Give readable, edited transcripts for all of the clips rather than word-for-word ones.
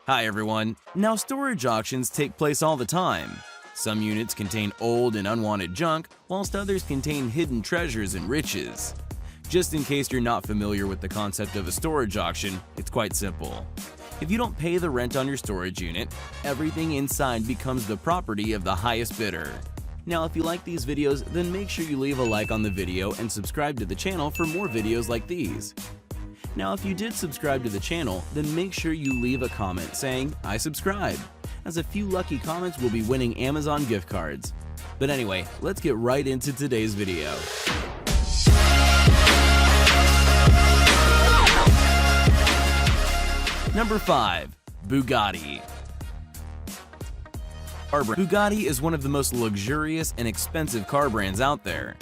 Hi everyone. Now storage auctions take place all the time. Some units contain old and unwanted junk, whilst others contain hidden treasures and riches. Just in case you're not familiar with the concept of a storage auction, it's quite simple. If you don't pay the rent on your storage unit, everything inside becomes the property of the highest bidder. Now if you like these videos, then make sure you leave a like on the video and subscribe to the channel for more videos like these. Now if you did subscribe to the channel, then make sure you leave a comment saying, "I subscribe," as a few lucky comments will be winning Amazon gift cards. But anyway, let's get right into today's video. Number 5. Bugatti. Bugatti is one of the most luxurious and expensive car brands out there.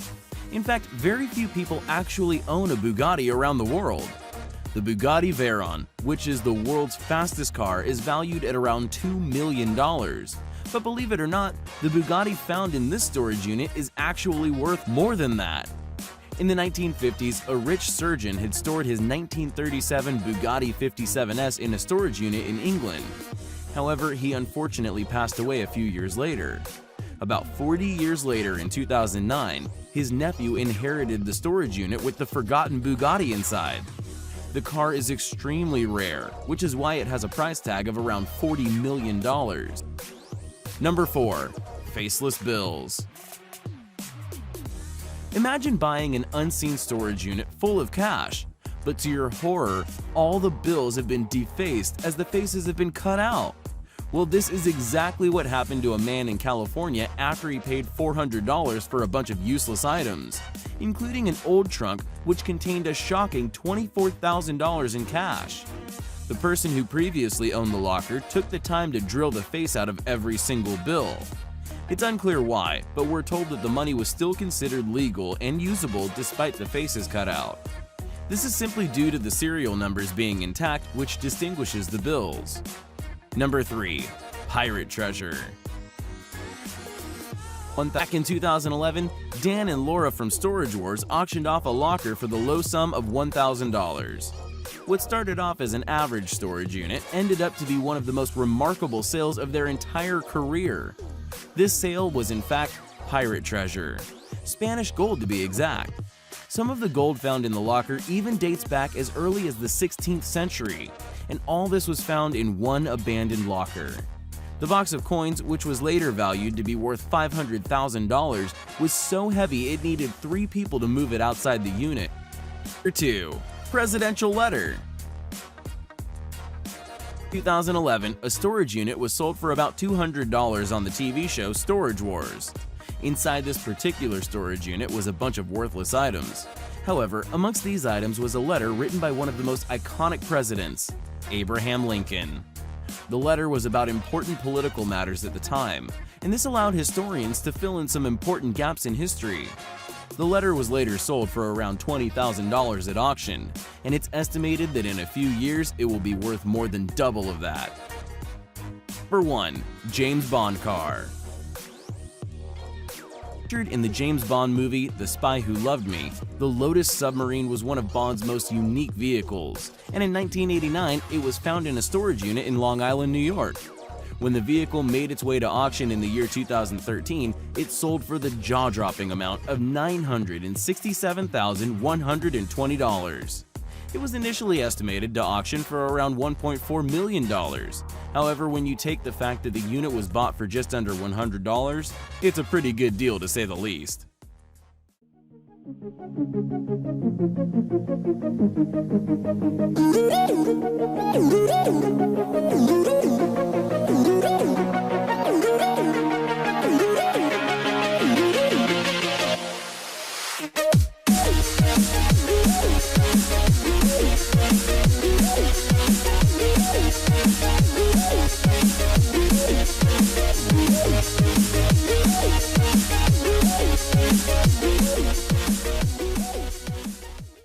In fact, very few people actually own a Bugatti around the world. The Bugatti Veyron, which is the world's fastest car, is valued at around $2 million. But believe it or not, the Bugatti found in this storage unit is actually worth more than that. In the 1950s, a rich surgeon had stored his 1937 Bugatti 57S in a storage unit in England. However, he unfortunately passed away a few years later. About 40 years later, in 2009, his nephew inherited the storage unit with the forgotten Bugatti inside. The car is extremely rare, which is why it has a price tag of around $40 million. Number 4. Faceless bills. Imagine buying an unseen storage unit full of cash, but to your horror, all the bills have been defaced as the faces have been cut out. Well, this is exactly what happened to a man in California after he paid $400 for a bunch of useless items, including an old trunk which contained a shocking $24,000 in cash. The person who previously owned the locker took the time to drill the face out of every single bill. It's unclear why, but we're told that the money was still considered legal and usable despite the faces cut out. This is simply due to the serial numbers being intact, which distinguishes the bills. Number 3. Pirate treasure. Back in 2011, Dan and Laura from Storage Wars auctioned off a locker for the low sum of $1,000. What started off as an average storage unit ended up to be one of the most remarkable sales of their entire career. This sale was in fact pirate treasure, Spanish gold to be exact. Some of the gold found in the locker even dates back as early as the 16th century, and all this was found in one abandoned locker. The box of coins, which was later valued to be worth $500,000, was so heavy it needed 3 people to move it outside the unit. Number 2. Presidential letter. In 2011, a storage unit was sold for about $200 on the TV show Storage Wars. Inside this particular storage unit was a bunch of worthless items. However, amongst these items was a letter written by one of the most iconic presidents, Abraham Lincoln. The letter was about important political matters at the time, and this allowed historians to fill in some important gaps in history. The letter was later sold for around $20,000 at auction, and it's estimated that in a few years it will be worth more than double of that. Number 1. James Bond car. Featured in the James Bond movie The Spy Who Loved Me, the Lotus submarine was one of Bond's most unique vehicles, and in 1989 it was found in a storage unit in Long Island, New York. When the vehicle made its way to auction in the year 2013, it sold for the jaw-dropping amount of $967,120. It was initially estimated to auction for around $1.4 million. However, when you take the fact that the unit was bought for just under $100, it's a pretty good deal to say the least.